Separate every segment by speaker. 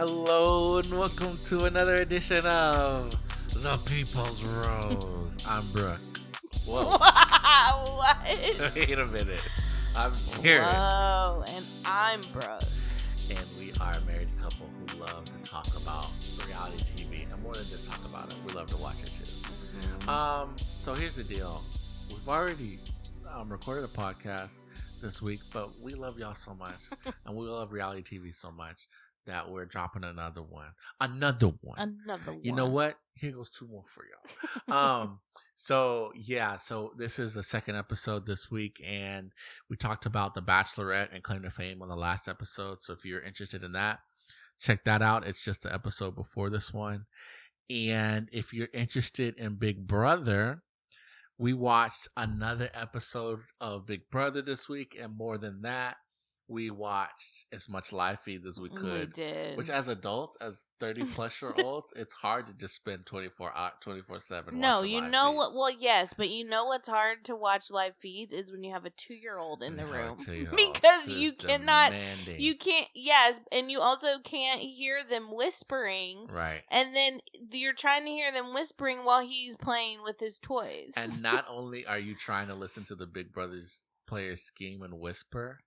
Speaker 1: Hello and welcome to another edition of The People's Rose. I'm Brooke. Whoa.
Speaker 2: What?
Speaker 1: Wait a minute. I'm Jarrett.
Speaker 2: Whoa, and I'm Brooke.
Speaker 1: And we are a married couple who love to talk about reality TV. And more than just talk about it, we love to watch it too. So here's the deal. We've already recorded a podcast this week, but we love y'all so much. And we love reality TV so much that we're dropping another one.
Speaker 2: Another one.
Speaker 1: You know what? Here goes two more for y'all. So this is the second episode this week, and we talked about The Bachelorette and Claim to Fame on the last episode. So if you're interested in that, check that out. It's just the episode before this one. And if you're interested in Big Brother, we watched another episode of Big Brother this week, and more than that, we watched as much live feeds as we could.
Speaker 2: We did.
Speaker 1: Which, as adults, as 30-plus-year-olds, it's hard to just spend 24/7
Speaker 2: No,
Speaker 1: watching
Speaker 2: you
Speaker 1: live
Speaker 2: know
Speaker 1: feeds.
Speaker 2: what? Well, yes, but you know what's hard to watch live feeds is when you have a 2-year-old in the room. Because you cannot,
Speaker 1: demanding.
Speaker 2: you can't, yes, and you also can't hear them whispering.
Speaker 1: Right.
Speaker 2: And then you're trying to hear them whispering while he's playing with his toys.
Speaker 1: And not only are you trying to listen to the Big Brother's players scheme and whisper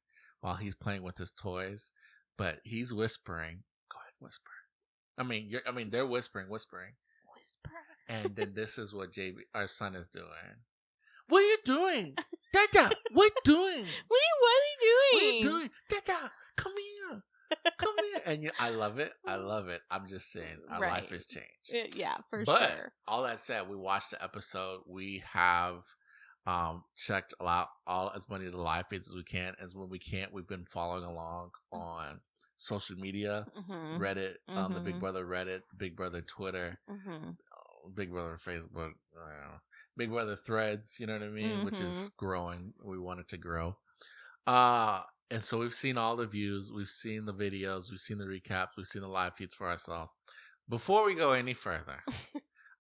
Speaker 1: while he's playing with his toys, but he's whispering. Go ahead, whisper. They're whispering.
Speaker 2: Whisper.
Speaker 1: And then this is what our son, is doing. What are you doing? Dada, what are you doing?
Speaker 2: What are you doing?
Speaker 1: Dada, come here. Come here. And I love it. I'm just saying, our life has changed.
Speaker 2: Yeah, for
Speaker 1: But
Speaker 2: sure.
Speaker 1: all that said, we watched the episode. We have checked out all as many of the live feeds as we can. As when we can't, we've been following along on social media, Reddit, the Big Brother Reddit, Big Brother Twitter, Big Brother Facebook, Big Brother Threads, you know what I mean? Which is growing. We want it to grow. And so we've seen all the views, we've seen the videos, we've seen the recaps, we've seen the live feeds for ourselves. Before we go any further,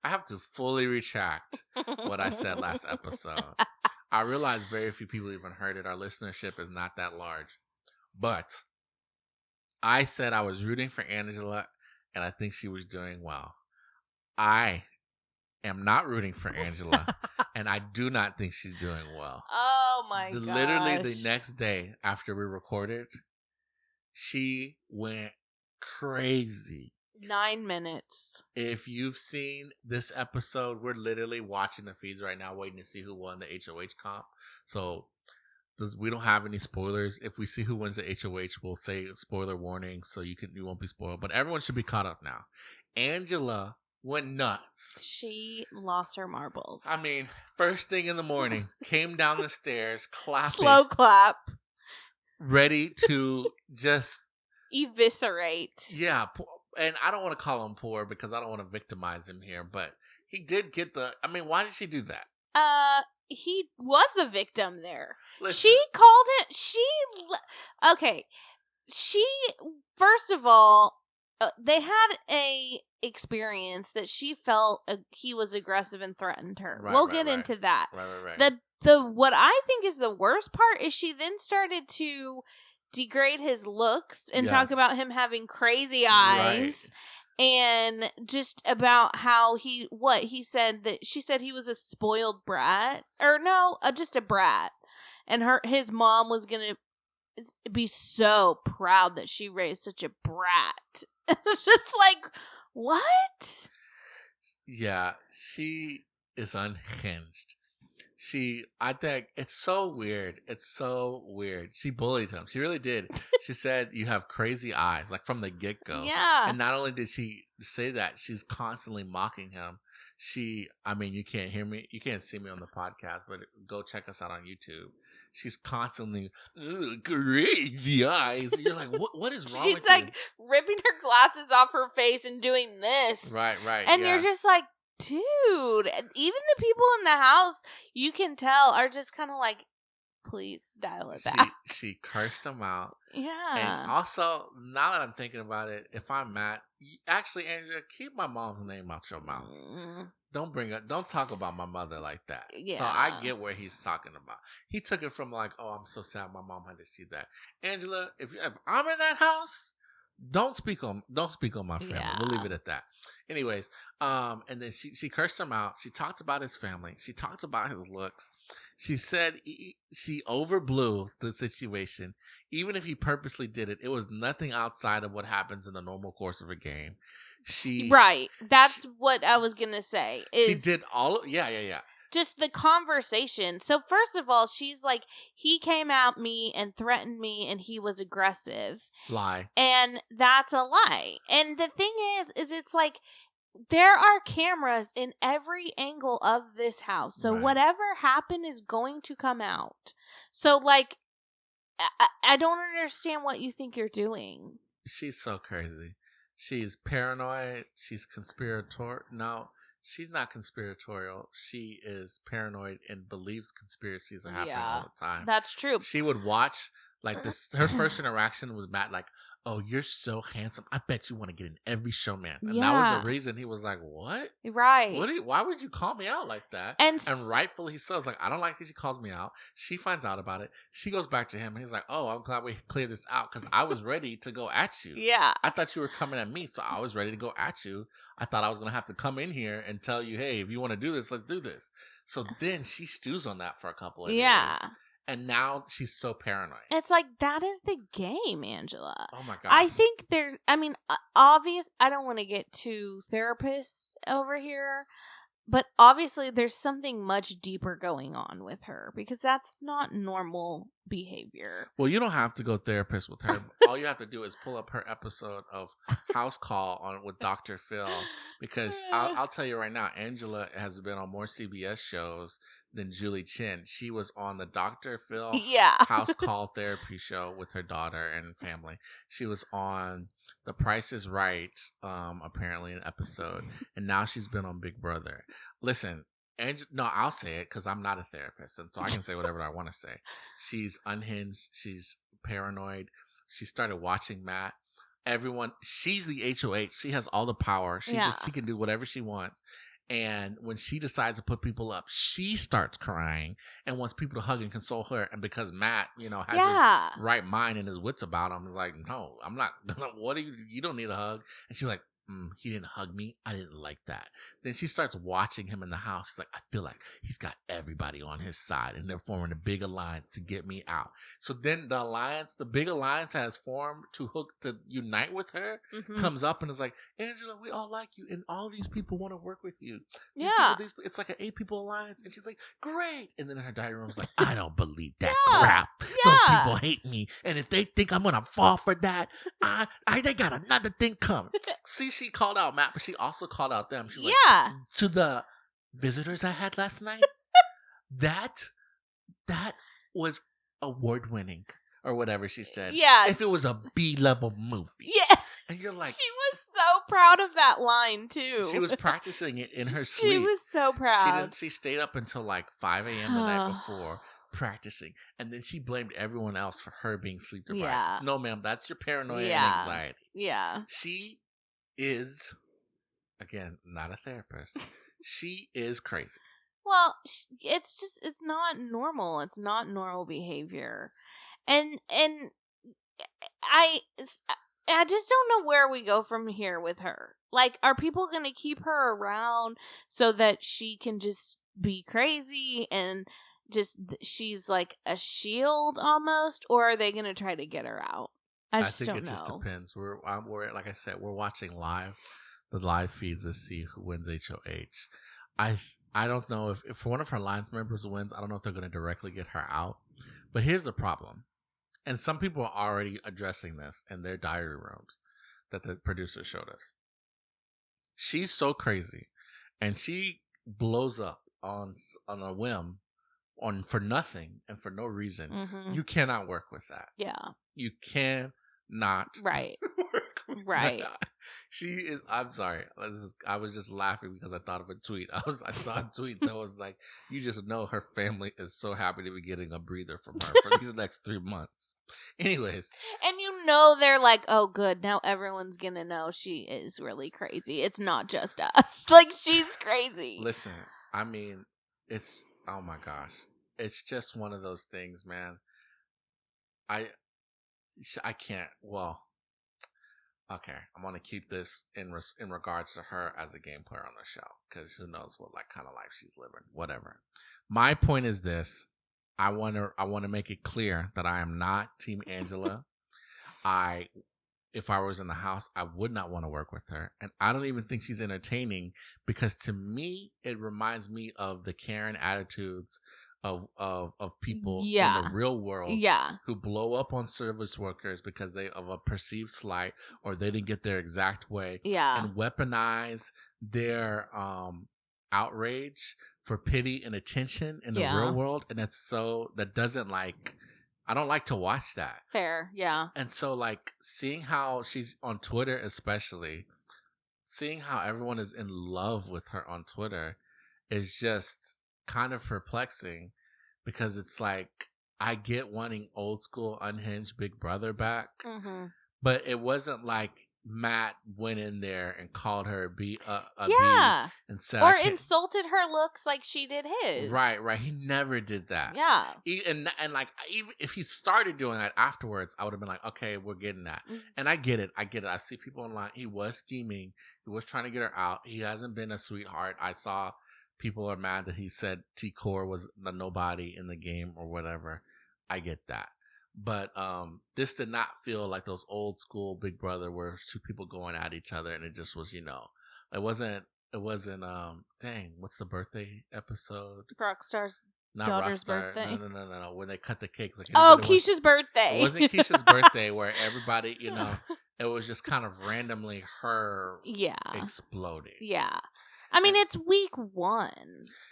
Speaker 1: I have to fully retract what I said last episode. I realize very few people even heard it. Our listenership is not that large. But I said I was rooting for Angela, and I think she was doing well. I am not rooting for Angela, and I do not think she's doing well.
Speaker 2: Oh my gosh.
Speaker 1: Literally the next day after we recorded, she went crazy.
Speaker 2: 9 minutes.
Speaker 1: If you've seen this episode, we're literally watching the feeds right now, waiting to see who won the HOH comp. So we don't have any spoilers. If we see who wins the HOH, we'll say spoiler warning, so you won't be spoiled. But everyone should be caught up now. Angela went nuts.
Speaker 2: She lost her marbles.
Speaker 1: I mean, first thing in the morning, came down the stairs, clapping.
Speaker 2: Slow clap.
Speaker 1: Ready to just
Speaker 2: eviscerate.
Speaker 1: Yeah, and I don't want to call him poor because I don't want to victimize him here, but he did get why did she do that?
Speaker 2: He was the victim there.
Speaker 1: Listen.
Speaker 2: She called it, first of all, they had a experience that she felt he was aggressive and threatened her. We'll get into that.
Speaker 1: Right.
Speaker 2: What I think is the worst part is she then started to degrade his looks and talk about him having crazy eyes, and just about how she said he was a spoiled brat, or no, just a brat, and his mom was gonna be so proud that she raised such a brat. It's just like, what? Yeah,
Speaker 1: she is unhinged. I think it's so weird. She bullied him. She really did. She said, you have crazy eyes, like from the get-go.
Speaker 2: Yeah.
Speaker 1: And not only did she say that, she's constantly mocking him. You can't hear me. You can't see me on the podcast, but go check us out on YouTube. She's constantly, crazy eyes. You're like, what is wrong with you?
Speaker 2: She's like ripping her glasses off her face and doing this.
Speaker 1: Right.
Speaker 2: And you're just like, dude, even the people in the house, you can tell, are just kind of like, please dial it back.
Speaker 1: She cursed him out.
Speaker 2: Yeah.
Speaker 1: And also, now that I'm thinking about it, if I'm Matt, actually, Andrea, keep my mom's name out your mouth. Don't talk about my mother like that.
Speaker 2: Yeah.
Speaker 1: So I get where he's talking about. He took it from like, oh, I'm so sad my mom had to see that. Angela, if I'm in that house, Don't speak on my family.
Speaker 2: Yeah.
Speaker 1: We'll leave it at that. Anyways, and then she cursed him out. She talked about his family. She talked about his looks. She said she overblew the situation. Even if he purposely did it, it was nothing outside of what happens in the normal course of a game.
Speaker 2: Right. That's what I was gonna say.
Speaker 1: She did all. Yeah.
Speaker 2: Just the conversation. So first of all, she's like, he came at me and threatened me, and he was aggressive.
Speaker 1: Lie.
Speaker 2: And that's a lie. And the thing is it's like, there are cameras in every angle of this house. So whatever happened is going to come out. So, like, I don't understand what you think you're doing.
Speaker 1: She's so crazy. She's paranoid. She's conspiratorial. No, she's not conspiratorial. She is paranoid and believes conspiracies are happening all the time.
Speaker 2: That's true.
Speaker 1: She would watch, like, this. Her first interaction with Matt, like, oh, you're so handsome. I bet you want to get in every showman's. And that was the reason he was like, what?
Speaker 2: Right.
Speaker 1: Why would you call me out like that? And rightfully so. It's like, I don't like that she calls me out. She finds out about it. She goes back to him. And he's like, oh, I'm glad we cleared this out because I was ready to go at you.
Speaker 2: Yeah.
Speaker 1: I thought you were coming at me, so I was ready to go at you. I thought I was going to have to come in here and tell you, hey, if you want to do this, let's do this. So then she stews on that for a couple of days. And now she's so paranoid. It's
Speaker 2: like, that is the game, Angela.
Speaker 1: Oh my gosh.
Speaker 2: I think obvious. I don't want to get too therapist over here, but obviously there's something much deeper going on with her because that's not normal behavior.
Speaker 1: Well, you don't have to go therapist with her. All you have to do is pull up her episode of House Call with Dr. Phil, because I'll tell you right now, Angela has been on more CBS shows than Julie Chen. She was on the Dr. Phil House Call therapy show with her daughter and family. She was on The Price is Right, apparently an episode, and now she's been on Big Brother. Listen, no, I'll say it because I'm not a therapist, and so I can say whatever I want to say. She's unhinged. She's paranoid. She started watching Matt. She's the HOH. She has all the power. She can do whatever she wants. And when she decides to put people up, she starts crying and wants people to hug and console her. And because Matt, has his right mind and his wits about him, is like, no, I'm not gonna. What do you don't need a hug. And she's like, he didn't hug me. I didn't like that. Then she starts watching him in the house. She's like, I feel like he's got everybody on his side, and they're forming a big alliance to get me out. So then the big alliance has formed to unite with her, comes up and is like, Angela, we all like you, and all these people want to work with you. It's like an 8-people alliance. And she's like, great. And then in her diary room's like, I don't believe that crap. Those people hate me, and if they think I'm gonna fall for that, they got another thing coming. See, she called out Matt, but she also called out them. She's like, to the visitors I had last night, that was award winning or whatever she said.
Speaker 2: Yeah.
Speaker 1: If it was a B-level movie.
Speaker 2: Yeah.
Speaker 1: And you're like,
Speaker 2: she was so proud of that line too.
Speaker 1: She was practicing it in her sleep.
Speaker 2: She was so proud.
Speaker 1: She stayed up until like 5 a.m. the night before practicing, and then she blamed everyone else for her being sleep deprived. Yeah. No, ma'am, that's your paranoia and anxiety.
Speaker 2: Yeah.
Speaker 1: She is, again, not a therapist. She is crazy.
Speaker 2: Well, it's not normal. It's not normal behavior. And I just don't know where we go from here with her. Like, are people going to keep her around so that she can just be crazy and just she's like a shield almost, or are they going to try to get her out? I think it just
Speaker 1: depends. We're like I said, we're watching the live feeds to see who wins HOH. I don't know if one of her Lions members wins. I don't know if they're going to directly get her out. But here's the problem, and some people are already addressing this in their diary rooms that the producer showed us. She's so crazy, and she blows up on a whim, for nothing and for no reason. You cannot work with that.
Speaker 2: Yeah,
Speaker 1: you can. Not
Speaker 2: right.
Speaker 1: Right. She is. I'm sorry. I was just laughing because I thought of a tweet. I saw a tweet that was like, you just know her family is so happy to be getting a breather from her for these next 3 months. Anyways.
Speaker 2: And they're like, oh, good. Now everyone's going to know she is really crazy. It's not just us. Like, she's crazy.
Speaker 1: Listen, I mean, oh my gosh. It's just one of those things, man. I can't. Well, Okay, I'm gonna keep this in regards to her as a game player on the show, because who knows what like kind of life she's living. Whatever. My point is this: I wanna make it clear that I am not Team Angela. I If I was in the house, I would not want to work with her. And I don't even think she's entertaining, because to me, it reminds me of the Karen attitudes of people in the real world who blow up on service workers because they of a perceived slight, or they didn't get their exact way, and weaponize their outrage for pity and attention in the real world. And that doesn't like, I don't like to watch that.
Speaker 2: Fair, yeah.
Speaker 1: And so, like, seeing how she's on Twitter, especially, seeing how everyone is in love with her on Twitter is just kind of perplexing, because it's like, I get wanting old school unhinged Big Brother back, but it wasn't like Matt went in there and called her a B and said,
Speaker 2: or insulted her looks like she did his.
Speaker 1: Right. He never did that.
Speaker 2: Yeah.
Speaker 1: And like, even if he started doing that afterwards, I would have been like, okay, we're getting that. And I get it. I see people online. He was scheming. He was trying to get her out. He hasn't been a sweetheart. I saw people are mad that he said T-Core was the nobody in the game or whatever. I get that. But this did not feel like those old school Big Brother where two people going at each other, and it just was, it wasn't dang, what's the birthday episode?
Speaker 2: Rockstar's
Speaker 1: Not
Speaker 2: daughter's
Speaker 1: Rockstar.
Speaker 2: birthday.
Speaker 1: No. When they cut the cakes, like,
Speaker 2: Keisha's birthday.
Speaker 1: It wasn't Keisha's birthday where everybody, it was just kind of randomly her exploding.
Speaker 2: Yeah. I mean, it's week 1.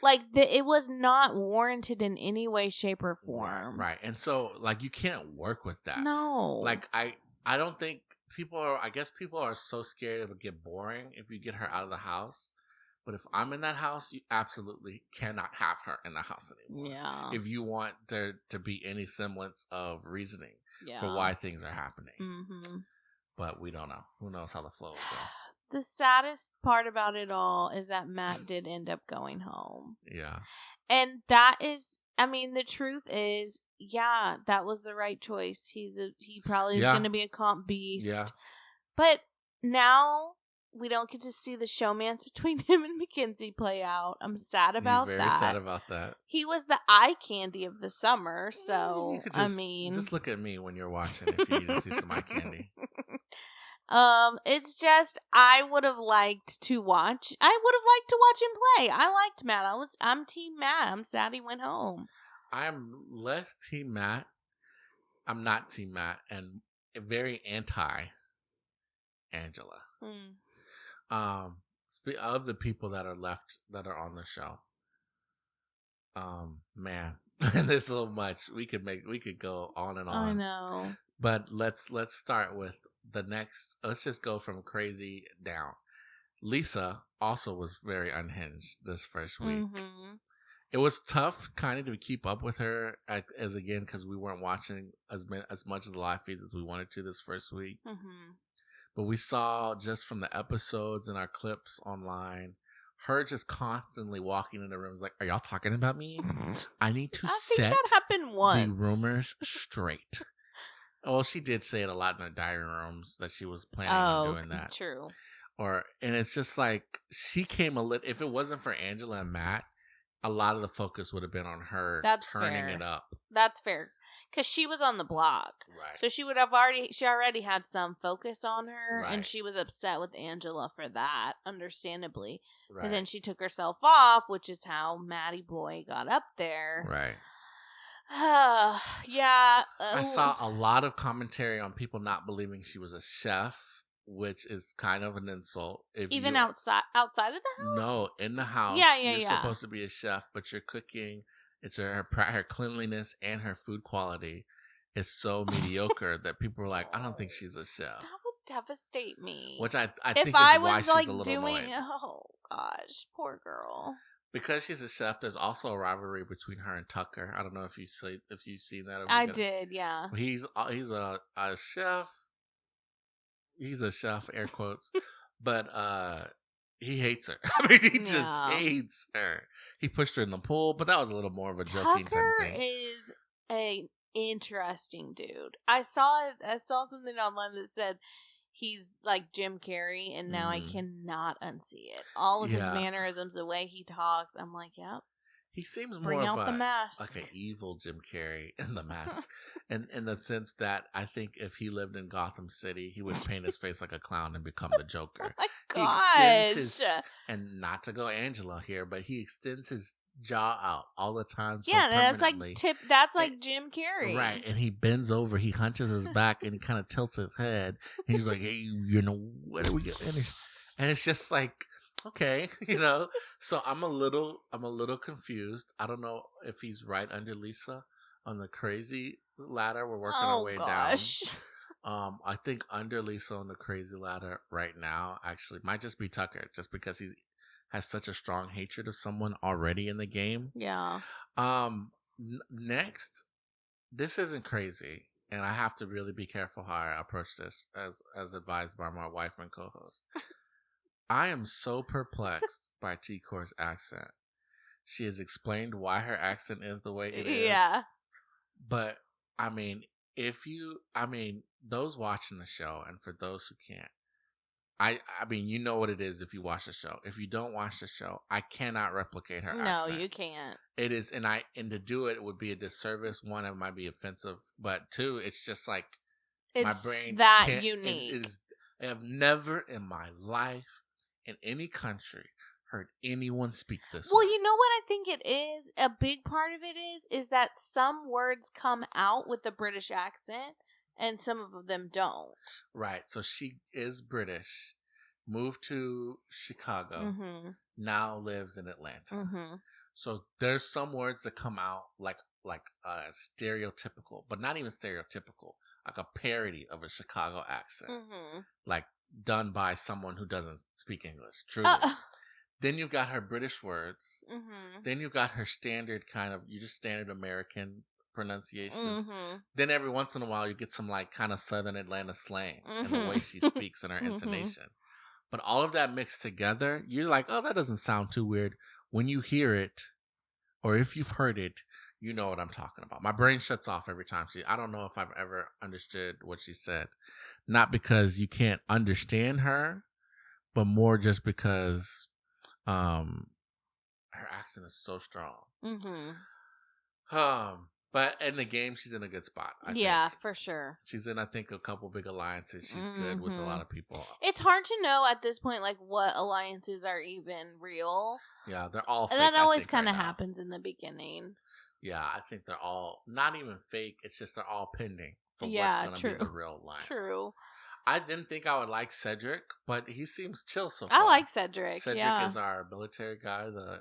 Speaker 2: Like, it was not warranted in any way, shape, or form.
Speaker 1: Right. And so, like, you can't work with that.
Speaker 2: No.
Speaker 1: Like, I don't think people are so scared it would get boring if you get her out of the house. But if I'm in that house, you absolutely cannot have her in the house anymore. Yeah. If you want there to be any semblance of reasoning for why things are happening. Mm-hmm. But we don't know. Who knows how the flow will go.
Speaker 2: The saddest part about it all is that Matt did end up going home.
Speaker 1: Yeah.
Speaker 2: And that is, I mean, the truth is, that was the right choice. He probably is going to be a comp beast. Yeah. But now we don't get to see the showmance between him and Mackenzie play out. I'm sad about that.
Speaker 1: Very sad about that.
Speaker 2: He was the eye candy of the summer, so
Speaker 1: just look at me when you're watching if you need to see some eye candy.
Speaker 2: It's just I would have liked to watch him play. I liked Matt. I'm Team Matt. I'm sad he went home.
Speaker 1: I'm less Team Matt. I'm not Team Matt, and very anti Angela. Of the people that are left that are on the show, man, there's so much we could go on and on.
Speaker 2: I know,
Speaker 1: but let's start with the next. Let's just go from crazy down. Lisa also was very unhinged this first week. It was tough kind of to keep up with her because we weren't watching as much of the live feeds as we wanted to this first week. But we saw just from the episodes and our clips online, her just constantly walking in the rooms like, "Are y'all talking about me? I need to set
Speaker 2: that happened once.
Speaker 1: The rumors straight." Well, she did say it a lot in the diary rooms that she was planning on doing that.
Speaker 2: True.
Speaker 1: And it's just like she came a little. If it wasn't for Angela and Matt, a lot of the focus would have been on her turning it up.
Speaker 2: That's fair. Because she was on the block. Right. So she already had some focus on her. Right. And she was upset with Angela for that, understandably. Right. And then she took herself off, which is how Maddie Boy got up there.
Speaker 1: Right.
Speaker 2: Yeah.
Speaker 1: I saw a lot of commentary on people not believing she was a chef, which is kind of an insult.
Speaker 2: Even outside of the house?
Speaker 1: No, in the house.
Speaker 2: Yeah.
Speaker 1: You're supposed to be a chef, but you're cooking. It's her cleanliness and her food quality is so mediocre that people are like, I don't think she's a chef.
Speaker 2: That would devastate me.
Speaker 1: Which I think is why she's a little annoying.
Speaker 2: Oh gosh, poor girl.
Speaker 1: Because she's a chef, there's also a rivalry between her and Tucker. I don't know if you've seen that.
Speaker 2: I did, yeah.
Speaker 1: He's a chef. He's a chef, air quotes, but he hates her. I mean, he just hates her. He pushed her in the pool, but that was a little more of a joking type of thing.
Speaker 2: Tucker is an interesting dude. I saw something online that said he's like Jim Carrey, and now I
Speaker 1: Mm-hmm.
Speaker 2: cannot unsee it. All of his mannerisms, the way he talks, I'm like, yep.
Speaker 1: He seems
Speaker 2: Bring
Speaker 1: more of
Speaker 2: out the
Speaker 1: a
Speaker 2: mask.
Speaker 1: like an evil Jim Carrey in The Mask, and in the sense that I think if he lived in Gotham City, he would paint his face like a clown and become the Joker.
Speaker 2: My
Speaker 1: He extends
Speaker 2: gosh.
Speaker 1: his, and not to go Angela here, but he extends his jaw out all the time, so
Speaker 2: Yeah, that's like
Speaker 1: permanently.
Speaker 2: That's
Speaker 1: It-
Speaker 2: like Jim Carrey.
Speaker 1: Right, and he bends over, he hunches his back, and he kind of tilts his head. And he's like, "Hey, you know, what are we getting?" And it's just like, okay, you know. So I'm a little confused. I don't know if he's right under Lisa on the crazy ladder. We're working our way
Speaker 2: gosh.
Speaker 1: down. I think under Lisa on the crazy ladder right now actually might just be Tucker, just because he's has such a strong hatred of someone already in the game.
Speaker 2: Yeah.
Speaker 1: Next, this isn't crazy, and I have to really be careful how I approach this, as advised by my wife and co-host. I am so perplexed by T-Core's accent. She has explained why her accent is the way it is.
Speaker 2: Yeah.
Speaker 1: But I mean, those watching the show, and for those who can't, I mean, you know what it is if you watch the show. If you don't watch the show, I cannot replicate her accent.
Speaker 2: No, you can't.
Speaker 1: It is, and to do it would be a disservice. One, it might be offensive, but two, it's just like my brain
Speaker 2: that
Speaker 1: can't.
Speaker 2: unique.
Speaker 1: It is. I have never in my life in any country heard anyone speak this way.
Speaker 2: Well, you know what I think it is? A big part of it is that some words come out with the British accent and some of them don't.
Speaker 1: Right. So she is British, moved to Chicago, now lives in Atlanta. So there's some words that come out like stereotypical, but not even stereotypical, like a parody of a Chicago accent, like done by someone who doesn't speak English. Truly. Then you've got her British words. Then you've got her standard standard American pronunciations. Then every once in a while you get some like kind of Southern Atlanta slang in the way she speaks and her intonation. But all of that mixed together, you're like, oh, that doesn't sound too weird. When you hear it, or if you've heard it, you know what I'm talking about. My brain shuts off every time I don't know if I've ever understood what she said. Not because you can't understand her, but more just because her accent is so strong. But in the game, she's in a good spot. I think.
Speaker 2: For sure.
Speaker 1: She's in, I think, a couple big alliances. She's good with a lot of people.
Speaker 2: It's hard to know at this point, like, what alliances are even real.
Speaker 1: Yeah, they're all fake.
Speaker 2: And that always kind of happens in the beginning.
Speaker 1: Yeah, I think they're all not even fake. It's just they're all pending for what's going to be the real line.
Speaker 2: True.
Speaker 1: I didn't think I would like Cedric, but he seems chill so far.
Speaker 2: I like Cedric.
Speaker 1: Cedric is our military guy, the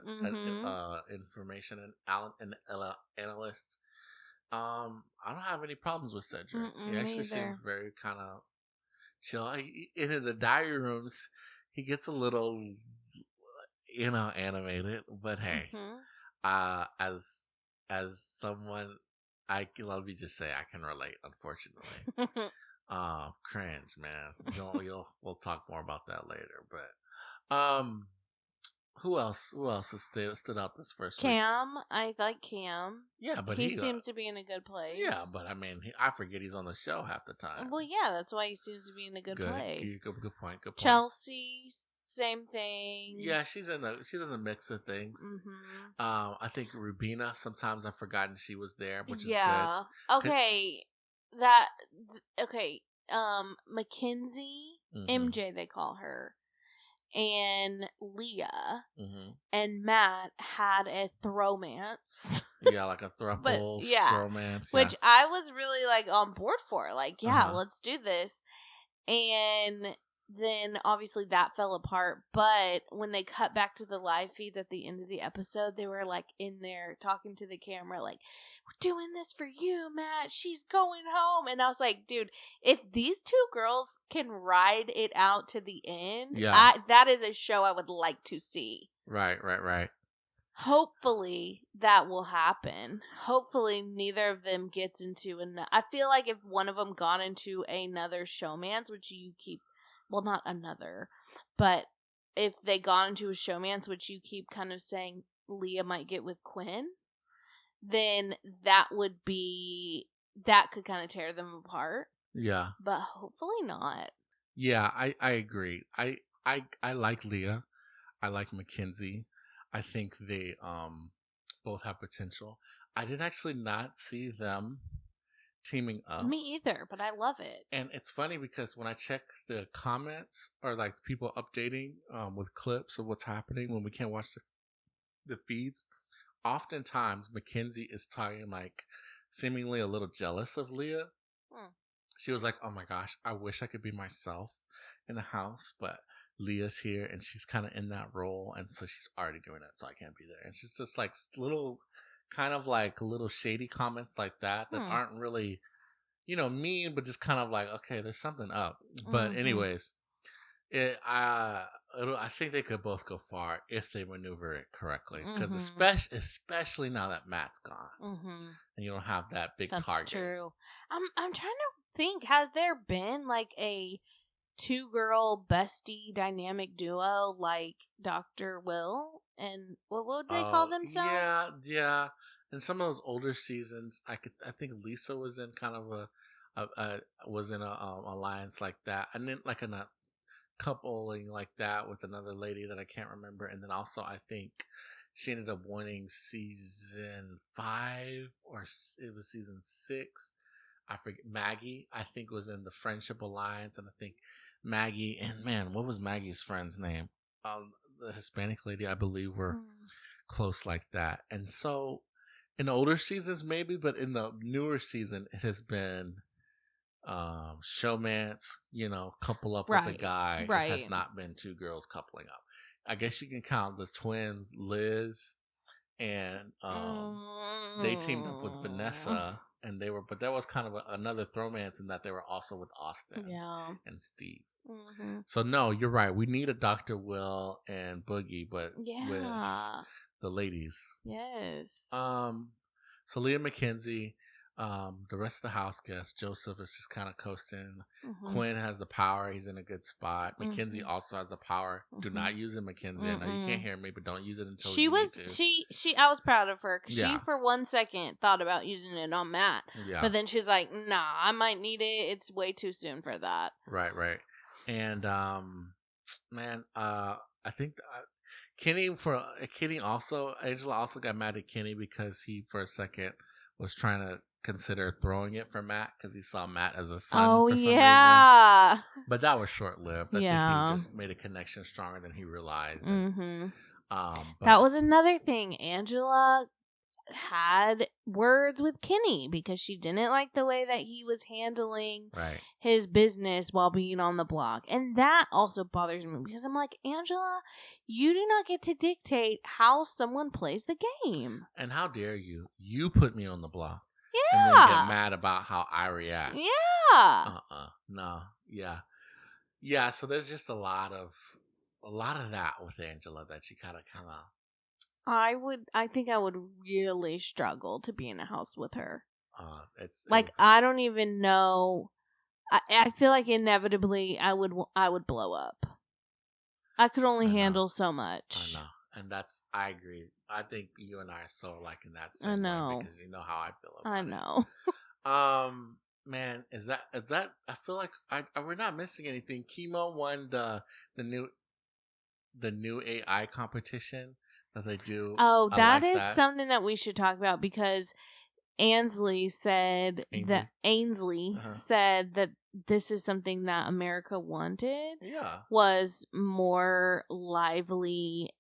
Speaker 1: information and analyst. I don't have any problems with Cedric. He actually seems very kind of chill. In the diary rooms, he gets a little, animated. But hey, as someone, let me just say I can relate. Unfortunately, cringe, man. We'll talk more about that later. But who else has stood out this first week?
Speaker 2: Cam. I like Cam.
Speaker 1: Yeah, but
Speaker 2: he seems to be in a good place.
Speaker 1: Yeah, but I mean, I forget he's on the show half the time.
Speaker 2: Well, yeah, that's why he seems to be in a good place.
Speaker 1: Good point.
Speaker 2: Chelsea, same thing.
Speaker 1: Yeah, she's in the mix of things. I think Rubina. Sometimes I've forgotten she was there, which is good.
Speaker 2: Okay. Mackenzie, MJ, they call her, and Leah and Matt had a throwmance.
Speaker 1: Yeah, like a throuple romance.
Speaker 2: Which I was really like on board for. Like, let's do this. And then obviously that fell apart. But when they cut back to the live feeds at the end of the episode, they were like in there talking to the camera, like, we're doing this for you, Matt. She's going home. And I was like, dude, if these two girls can ride it out to the end, that is a show I would like to see.
Speaker 1: Right.
Speaker 2: Hopefully that will happen. Hopefully neither of them gets into I feel like if one of them got into another showmance, which you keep, well, not another, but if they got into a showmance, which you keep kind of saying Leah might get with Quinn, then that could kind of tear them apart.
Speaker 1: Yeah.
Speaker 2: But hopefully not.
Speaker 1: Yeah, I agree. I like Leah. I like Mackenzie. I think they both have potential. I did actually not see them teaming up.
Speaker 2: Me either, but I love it.
Speaker 1: And it's funny because when I check the comments or like people updating with clips of what's happening when we can't watch the feeds, oftentimes Mackenzie is talking like seemingly a little jealous of Leah. She was like, "Oh my gosh, I wish I could be myself in the house, but Leah's here and she's kind of in that role, and so she's already doing it, so I can't be there." And she's just like little, kind of like little shady comments like that aren't really, mean, but just kind of like, okay, there's something up. But anyways, I think they could both go far if they maneuver it correctly, because especially now that Matt's gone and you don't have that big target.
Speaker 2: That's true. I'm trying to think. Has there been like a 2-girl bestie dynamic duo like Dr. Will and what would they call themselves?
Speaker 1: Yeah. In some of those older seasons, I think Lisa was in kind of was in a alliance like that, and then like in a coupling like that with another lady that I can't remember, and then also I think she ended up winning season 5 or it was season 6. I forget. Maggie, I think, was in the Friendship Alliance, and I think Maggie and man, what was Maggie's friend's name? The Hispanic lady, I believe, were close like that. And so, in the older seasons, maybe, but in the newer season, it has been showmance, couple up with a guy. It has not been 2 girls coupling up. I guess you can count the twins, Liz, and they teamed up with Vanessa, and but there was kind of another throwmance in that they were also with Austin and Steve. So no, you're right. We need a Dr. Will and Boogie, but with the ladies.
Speaker 2: Yes.
Speaker 1: So Leah Mackenzie, the rest of the house guests, Joseph is just kind of coasting. Quinn has the power. He's in a good spot. Mackenzie also has the power. Do not use it, Mackenzie. I know you can't hear me, but don't use it until you need to.
Speaker 2: I was proud of her because she for 1 second thought about using it on Matt. Yeah. But then she's like, nah, I might need it. It's way too soon for that.
Speaker 1: Right. And, man, I think Angela also got mad at Kenny because he, for a second, was trying to consider throwing it for Matt because he saw Matt as a son for some reason. But that was short-lived. I think he just made a connection stronger than he realized. And,
Speaker 2: that was another thing. Angela had words with Kenny because she didn't like the way that he was handling his business while being on the block. And that also bothers me because I'm like, Angela, you do not get to dictate how someone plays the game.
Speaker 1: And how dare you? You put me on the block. Yeah. And then get mad about how I react.
Speaker 2: Yeah.
Speaker 1: No. Yeah. Yeah, so there's just a lot of that with Angela that she kind of
Speaker 2: I think I would really struggle to be in a house with her. I don't even know. I feel like inevitably I would blow up. I could only handle so much.
Speaker 1: I know. And I agree. I think you and I are so alike in that same way because you know how I feel about it.
Speaker 2: I know.
Speaker 1: Man, is that I feel like we're not missing anything. Chemo won the new AI competition that they do.
Speaker 2: Oh, that is something that we should talk about because Ainsley said that this is something that America wanted.
Speaker 1: Yeah.
Speaker 2: Was more lively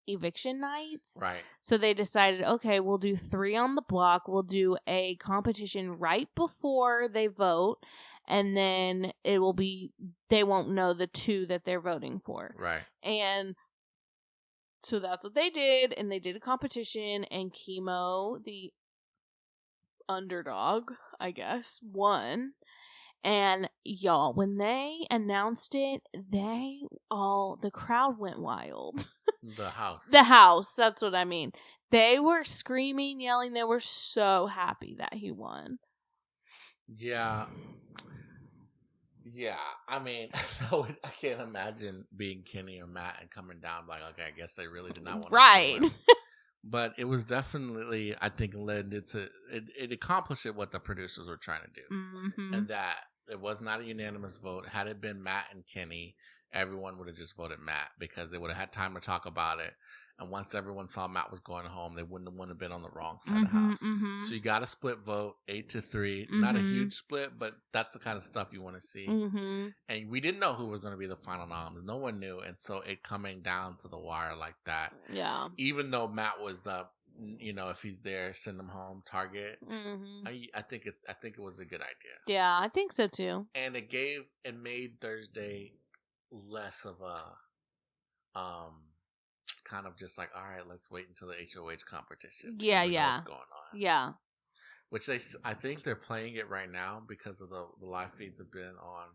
Speaker 2: eviction nights.
Speaker 1: Right.
Speaker 2: So they decided, okay, we'll do 3 on the block. We'll do a competition right before they vote. And then they won't know the 2 that they're voting for.
Speaker 1: Right.
Speaker 2: And so that's what they did. And they did a competition, and Chemo, the underdog, I guess, won. And y'all, when they announced it, the crowd went wild.
Speaker 1: The
Speaker 2: house, that's what I mean. They were screaming, yelling. They were so happy that he won.
Speaker 1: Yeah. Yeah, I mean, I can't imagine being Kenny or Matt and coming down like, okay, I guess they really did not want to.
Speaker 2: Right.
Speaker 1: But it was definitely, I think, led into it accomplished what the producers were trying to do, and that It was not a unanimous vote. Had it been Matt and Kenny, everyone would have just voted Matt because they would have had time to talk about it. And once everyone saw Matt was going home, they wouldn't have been on the wrong side of the house. So you got a split vote, 8-3. Not a huge split, but that's the kind of stuff you want to see. And we didn't know who was going to be the final noms. No one knew. And so it coming down to the wire like that.
Speaker 2: Yeah.
Speaker 1: Even though Matt was the, if he's there, send him home target. I think it was a good idea.
Speaker 2: Yeah, I think so too.
Speaker 1: And it made Thursday less of a kind of just like, all right, let's wait until the HOH competition.
Speaker 2: Yeah,
Speaker 1: we know what's going on.
Speaker 2: Yeah.
Speaker 1: Which I think they're playing it right now because of the live feeds have been on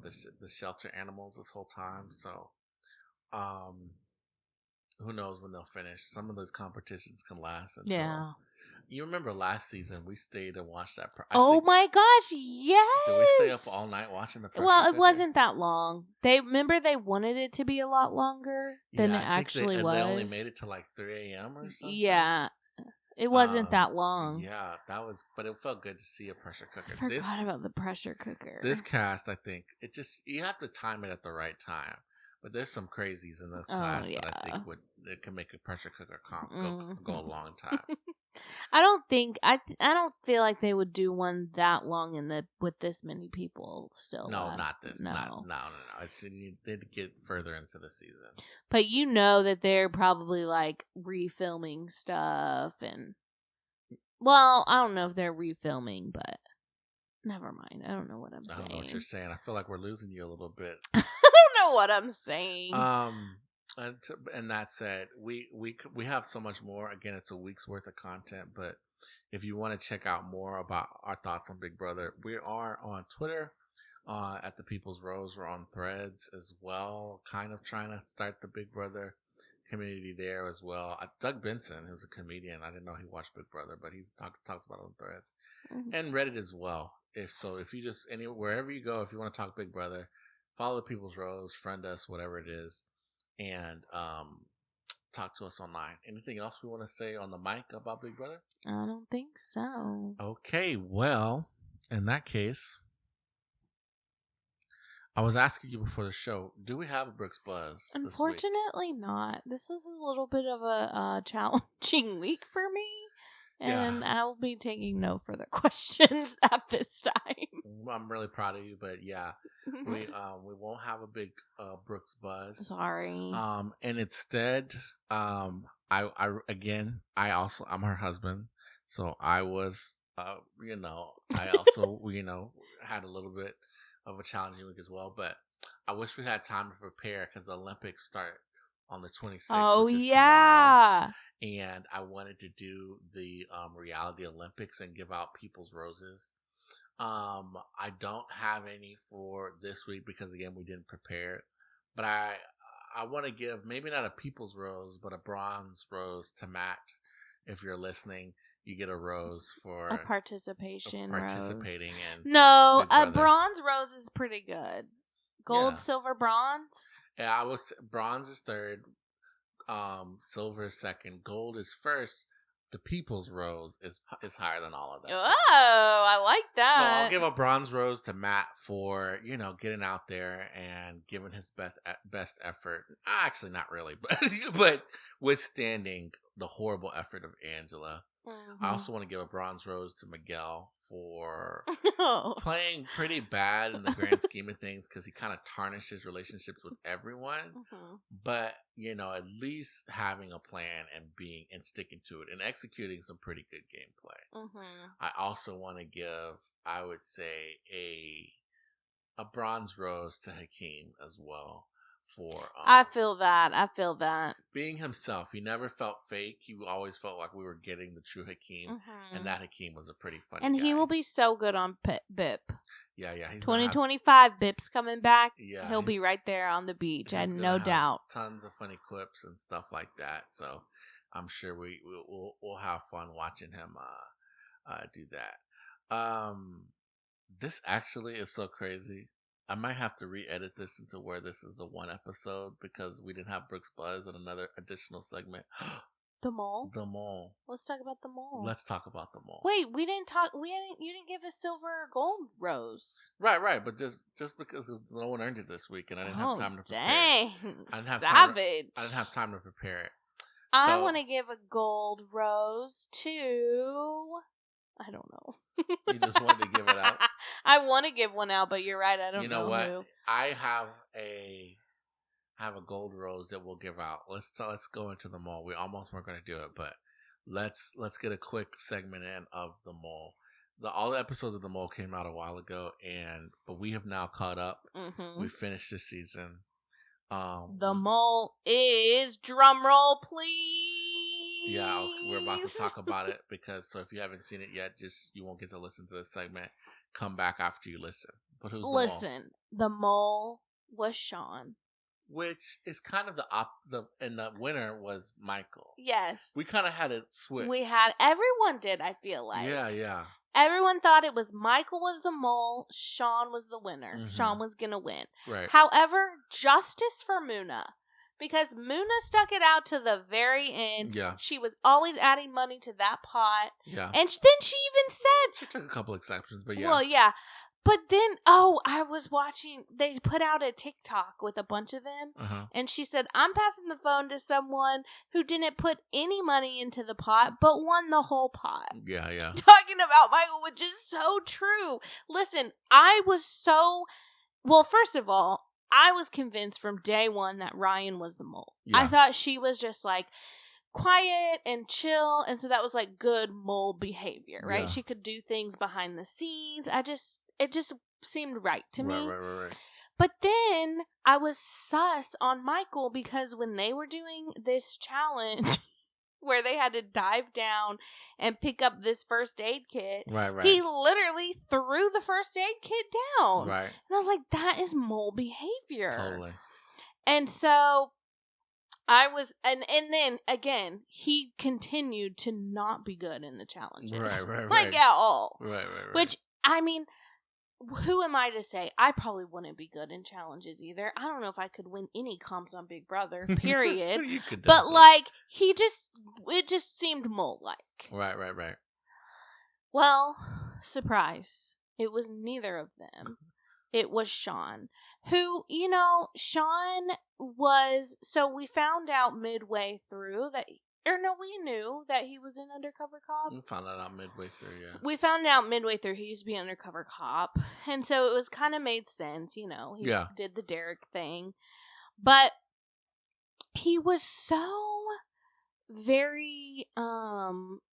Speaker 1: the shelter animals this whole time. So, who knows when they'll finish? Some of those competitions can last until. Yeah. You remember last season we stayed and watched that.
Speaker 2: My gosh, yes!
Speaker 1: Did we stay up all night watching the pressure
Speaker 2: Well, it
Speaker 1: cooker?
Speaker 2: wasn't that long. They wanted it to be a lot longer than it actually was.
Speaker 1: They only made it to like 3 a.m. or something.
Speaker 2: Yeah. It wasn't that long.
Speaker 1: Yeah, but it felt good to see a pressure cooker.
Speaker 2: I forgot about the pressure cooker.
Speaker 1: This cast, I think, you have to time it at the right time. But there's some crazies in this class that I think it can make a pressure cooker go a long time.
Speaker 2: I don't feel like they would do one that long with this many people still.
Speaker 1: No, not this. No. It's you need to get further into the season.
Speaker 2: But that they're probably like refilming stuff and well, I don't know if they're refilming, but never mind. I don't know what I'm saying.
Speaker 1: I don't know what you're saying. I feel like we're losing you a little bit.
Speaker 2: I don't know what I'm saying.
Speaker 1: And that said, we have so much more. Again, it's a week's worth of content, but if you want to check out more about our thoughts on Big Brother, we are on Twitter at the People's Rose. We're on Threads as well, kind of trying to start the Big Brother community there as well. Doug Benson, who's a comedian, I didn't know he watched Big Brother, but he talks about it on Threads and Reddit as well. If you just wherever you go, if you want to talk Big Brother, follow the People's Rose, friend us, whatever it is. And talk to us online. Anything else we want to say on the mic about Big Brother?
Speaker 2: I don't think so.
Speaker 1: Okay, well, in that case, I was asking you before the show, do we have a Brooks Buzz?
Speaker 2: Unfortunately not. This is a little bit of a challenging week for me. And I will be taking no further questions at this time.
Speaker 1: I'm really proud of you, but yeah, we won't have a big Brooks Buzz.
Speaker 2: Sorry.
Speaker 1: And instead, I'm her husband, so I was, I also, had a little bit of a challenging week as well. But I wish we had time to prepare because the Olympics start on the 26th.
Speaker 2: Oh,
Speaker 1: which is
Speaker 2: yeah.
Speaker 1: Tomorrow. And I wanted to do the reality Olympics and give out People's Roses. I don't have any for this week because again we didn't prepare it. But I want to give maybe not a People's Rose, but a bronze rose to Matt. If you're listening, you get a rose for
Speaker 2: a participating
Speaker 1: rose.
Speaker 2: No, a bronze rose is pretty good. Gold, silver, bronze.
Speaker 1: Yeah, bronze is third. Silver is second, gold is first. The People's Rose is higher than all of that.
Speaker 2: Oh, I like that.
Speaker 1: So I'll give a bronze rose to Matt for getting out there and giving his best effort. Actually, not really, but withstanding the horrible effort of Angela. I also want to give a bronze rose to Miguel for playing pretty bad in the grand scheme of things because he kind of tarnishes relationships with everyone. But at least having a plan and sticking to it and executing some pretty good gameplay. I also want to give, I would say, a bronze rose to Hakeem as well.
Speaker 2: I feel that.
Speaker 1: Being himself. He never felt fake. He always felt like we were getting the true Hakeem. And that Hakeem was a pretty funny guy.
Speaker 2: He will be so good on BIP.
Speaker 1: Yeah.
Speaker 2: 2025, BIP's coming back. Yeah, he'll be right there on the beach. I have no doubt.
Speaker 1: Tons of funny clips and stuff like that. So I'm sure we'll have fun watching him do that. This actually is so crazy. I might have to re-edit this into where this is a one episode because we didn't have Brooks Buzz and another additional segment.
Speaker 2: The mole?
Speaker 1: The mole.
Speaker 2: Let's talk about the mole.
Speaker 1: Let's talk about the mole.
Speaker 2: Wait, we didn't talk. You didn't give a silver or gold rose.
Speaker 1: Right. But just because no one earned it this week, and I didn't have time to prepare.
Speaker 2: Dang,
Speaker 1: savage! I didn't have time to prepare it.
Speaker 2: I want to give a gold rose to. I don't know.
Speaker 1: You just wanted to give it out.
Speaker 2: I want to give one out, but you're right. I don't know. You know what? Who.
Speaker 1: I have a gold rose that we'll give out. Let's go into the mole. We almost weren't going to do it, but let's get a quick segment in of the mole. All the episodes of the mole came out a while ago, but we have now caught up. Mm-hmm. We finished this season.
Speaker 2: The mole is, drum roll, please.
Speaker 1: Yeah, we're about to talk about it so if you haven't seen it yet, you won't get to listen to this segment. Come back after you listen. But who's the mole? Listen,
Speaker 2: the mole was Sean.
Speaker 1: Which is kind of and the winner was Michael.
Speaker 2: Yes.
Speaker 1: We kind of had it switched.
Speaker 2: Everyone did, I feel like.
Speaker 1: Yeah.
Speaker 2: Everyone thought it was Michael was the mole, Sean was the winner. Mm-hmm. Sean was going to win.
Speaker 1: Right.
Speaker 2: However, justice for Muna. Because Muna stuck it out to the very end.
Speaker 1: Yeah.
Speaker 2: She was always adding money to that pot.
Speaker 1: Yeah.
Speaker 2: And then she even said...
Speaker 1: She took a couple exceptions, but yeah.
Speaker 2: Well, yeah. But then, I was watching, they put out a TikTok with a bunch of them, and she said, I'm passing the phone to someone who didn't put any money into the pot, but won the whole pot.
Speaker 1: Yeah.
Speaker 2: Talking about Michael, which is so true. Listen, first of all, I was convinced from day one that Ryan was the mole. Yeah. I thought she was just like, quiet and chill, and so that was like good mole behavior, right? Yeah. She could do things behind the scenes. It just seemed right to me.
Speaker 1: Right.
Speaker 2: But then I was sus on Michael because when they were doing this challenge where they had to dive down and pick up this first aid kit,
Speaker 1: right.
Speaker 2: He literally threw the first aid kit down.
Speaker 1: Right.
Speaker 2: And I was like, that is mole behavior.
Speaker 1: Totally.
Speaker 2: And so I was, and then again, he continued to not be good in the challenges.
Speaker 1: Right.
Speaker 2: Like at all.
Speaker 1: Right.
Speaker 2: Which, I mean, who am I to say? I probably wouldn't be good in challenges either. I don't know if I could win any comps on Big Brother, period.
Speaker 1: You could
Speaker 2: but
Speaker 1: definitely.
Speaker 2: Like, it just seemed mole-like.
Speaker 1: Right.
Speaker 2: Well, surprise. It was neither of them. It was Sean, who, Sean was, so we found out midway through we knew that he was an undercover cop.
Speaker 1: We found that out midway through, yeah.
Speaker 2: We found out midway through he used to be an undercover cop, and so it was kind of made sense, he did the Derek thing, but he was so very,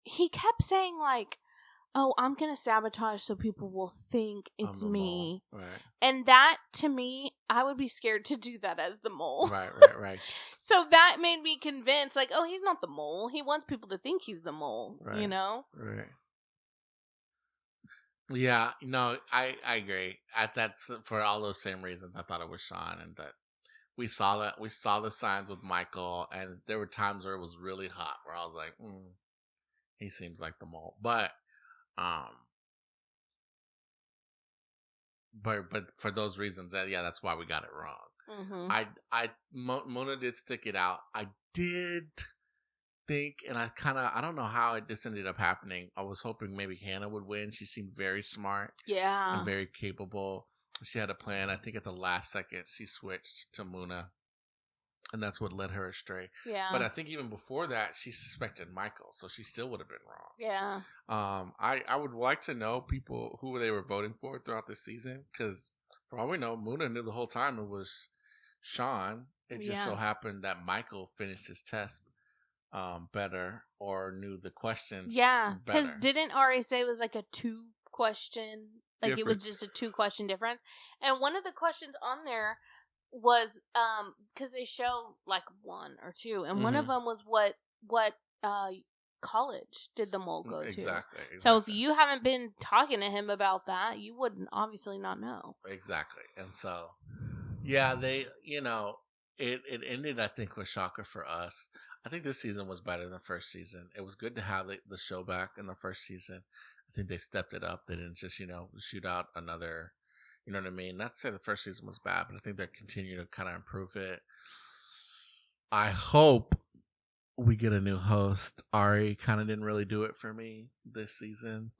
Speaker 2: he kept saying like, oh, I'm going to sabotage so people will think it's me.
Speaker 1: Right.
Speaker 2: And that, to me, I would be scared to do that as the mole.
Speaker 1: Right.
Speaker 2: So that made me convinced, like, oh, he's not the mole. He wants people to think he's the mole,
Speaker 1: Right. Right. Yeah, I agree. That's for all those same reasons. I thought it was Sean, and that we saw the signs with Michael, and there were times where it was really hot, where I was like, he seems like the mole. But for those reasons, that's why we got it wrong. Mm-hmm. Mona did stick it out. I did think, and I don't know how this ended up happening. I was hoping maybe Hannah would win. She seemed very smart, and very capable. She had a plan. I think at the last second she switched to Mona, and that's what led her astray.
Speaker 2: Yeah.
Speaker 1: But I think even before that, she suspected Michael, so she still would have been wrong.
Speaker 2: Yeah.
Speaker 1: I would like to know people who they were voting for throughout the season, because for all we know, Muna knew the whole time it was Sean. It just so happened that Michael finished his test better, or knew the questions
Speaker 2: better. Because didn't Ari say it was like a 2-question, like difference. It was just a 2-question difference? And one of the questions on there was because they show like 1 or 2, and one of them was what college did the mole go to? Exactly. So if you haven't been talking to him about that, you wouldn't obviously not know.
Speaker 1: Exactly. And so they it ended, I think, with shocker for us. I think this season was better than the first season. It was good to have the show back in the first season. I think they stepped it up. They didn't just shoot out another. You know what I mean? Not to say the first season was bad, but I think they're continuing to kind of improve it. I hope we get a new host. Ari kind of didn't really do it for me this season.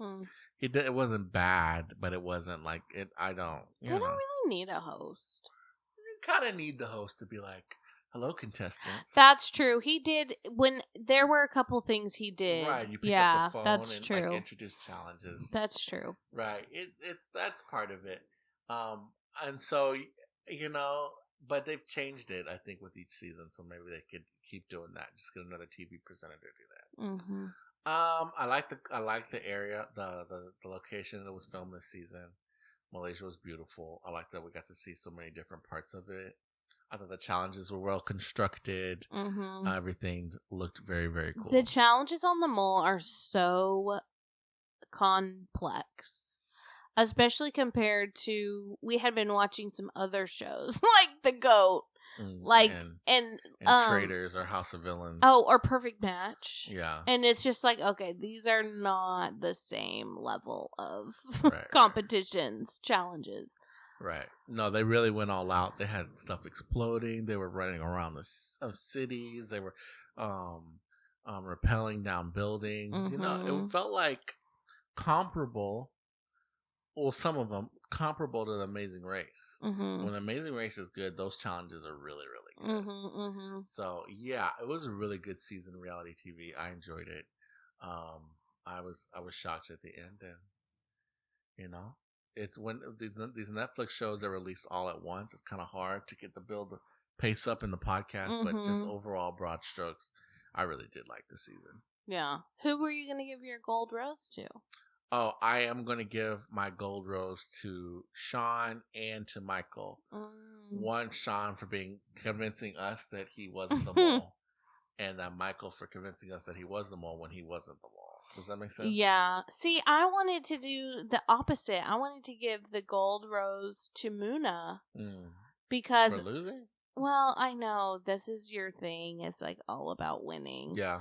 Speaker 1: It wasn't bad, but it wasn't like it. I don't.
Speaker 2: They don't really need a host.
Speaker 1: You kind of need the host to be like, "Hello, contestants."
Speaker 2: That's true. He did when there were a couple things he did.
Speaker 1: Right, you pick up the phone
Speaker 2: that's
Speaker 1: and
Speaker 2: true.
Speaker 1: like introduce challenges.
Speaker 2: That's true.
Speaker 1: Right. It's that's part of it. And so but they've changed it, I think, with each season, so maybe they could keep doing that. Just get another TV presenter to do that.
Speaker 2: Mm-hmm.
Speaker 1: I like the area, the location that was filmed this season. Malaysia was beautiful. I like that we got to see so many different parts of it. I thought the challenges were well constructed.
Speaker 2: Mm-hmm.
Speaker 1: Everything looked very, very cool.
Speaker 2: The challenges on the mall are so complex. Especially compared to, we had been watching some other shows like The GOAT, and
Speaker 1: Traitors or House of Villains.
Speaker 2: Oh, or Perfect Match.
Speaker 1: Yeah.
Speaker 2: And it's just like, okay, these are not the same level of competitions, challenges.
Speaker 1: Right. No, they really went all out. They had stuff exploding. They were running around of cities. They were rappelling down buildings.
Speaker 2: Mm-hmm.
Speaker 1: It felt like comparable. Well, some of them comparable to the Amazing Race.
Speaker 2: Mm-hmm.
Speaker 1: When the Amazing Race is good, those challenges are really, really good.
Speaker 2: Mm-hmm, mm-hmm.
Speaker 1: So yeah, it was a really good season of reality TV. I enjoyed it. I was shocked at the end, and it's when these Netflix shows are released all at once. It's kind of hard to get the pace up in the podcast,
Speaker 2: mm-hmm.
Speaker 1: but just overall broad strokes, I really did like the season.
Speaker 2: Yeah. Who were you going to give your gold rose to?
Speaker 1: Oh, I am going to give my gold rose to Sean and to Michael. One, Sean for convincing us that he wasn't the mole, and Michael for convincing us that he was the mole when he wasn't the mole. Does that make sense?
Speaker 2: Yeah. See, I wanted to do the opposite. I wanted to give the gold rose to Muna. Because...
Speaker 1: For losing?
Speaker 2: Well, I know. This is your thing. It's like all about winning.
Speaker 1: Yeah.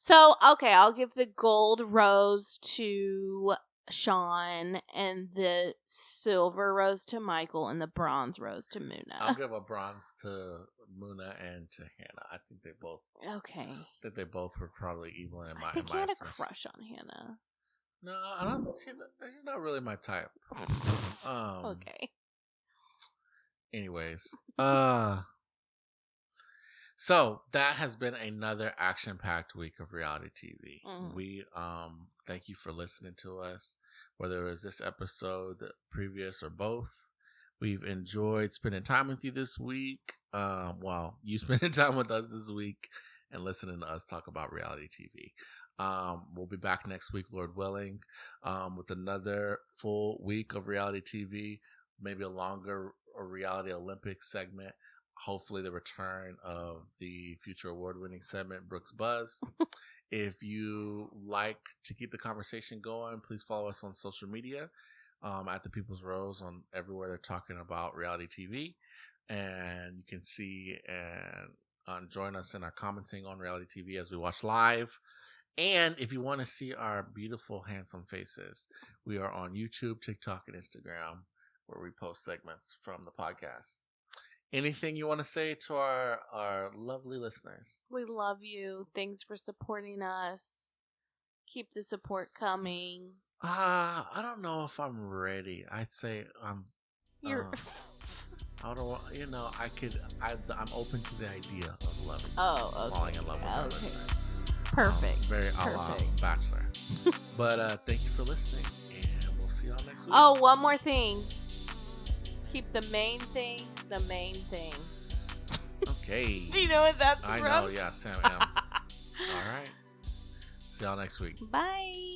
Speaker 2: So, okay, I'll give the gold rose to Sean and the silver rose to Michael and the bronze rose to Muna.
Speaker 1: I'll give a bronze to Muna and to Hannah. I think they both.
Speaker 2: Okay.
Speaker 1: I think they both were probably evil in my.
Speaker 2: I think you had a crush on Hannah.
Speaker 1: No, I don't. She's not really my type.
Speaker 2: Okay.
Speaker 1: Anyways, so that has been another action-packed week of reality TV. We thank you for listening to us, whether it was this episode, the previous, or both. We've enjoyed spending time with you this week. You spending time with us this week and listening to us talk about reality TV. We'll be back next week, Lord willing, with another full week of reality TV, maybe a longer reality Olympics segment. Hopefully the return of the future award-winning segment, Brooks Buzz. If you like to keep the conversation going, please follow us on social media at The People's Rose on everywhere they're talking about reality TV. And you can see and join us in our commenting on reality TV as we watch live. And if you want to see our beautiful, handsome faces, we are on YouTube, TikTok, and Instagram, where we post segments from the podcast. Anything you want to say to our lovely listeners?
Speaker 2: We love you. Thanks for supporting us. Keep the support coming.
Speaker 1: I don't know if I'm ready. I'd say I'm.
Speaker 2: You're.
Speaker 1: I don't. I'm open to the idea of loving.
Speaker 2: Oh, okay.
Speaker 1: Falling in love with our listeners.
Speaker 2: Perfect.
Speaker 1: Very a la Bachelor. But thank you for listening, and we'll see y'all next week.
Speaker 2: Oh, one more thing. Keep the main thing the main thing.
Speaker 1: Okay.
Speaker 2: Do you know what that's from?
Speaker 1: I know, yeah, Sam M. All right. See y'all next week.
Speaker 2: Bye.